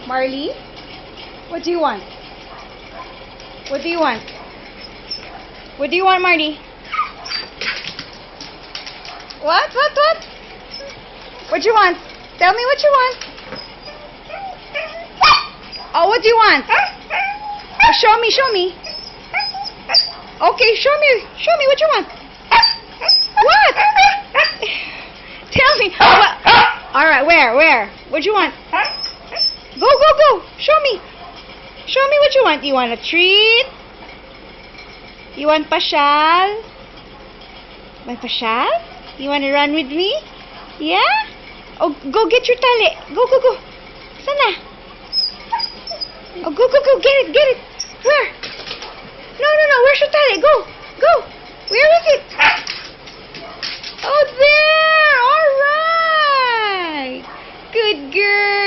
Marley? What do you want? What do you want? What do you want, Marley? What? What do you want? Tell me what you want. Oh, what do you want? Oh, show me. Okay, show me what you want. What? Tell me. What? All right, where? What do you want? Go. Show me what you want. You want a treat? You want pasyal? Want pasyal? You want to run with me? Yeah? Oh, go get your tali. Go. Sana? Oh, go. Get it. Where? No. Where's your tali? Go. Where is it? Oh, there. All right. Good girl.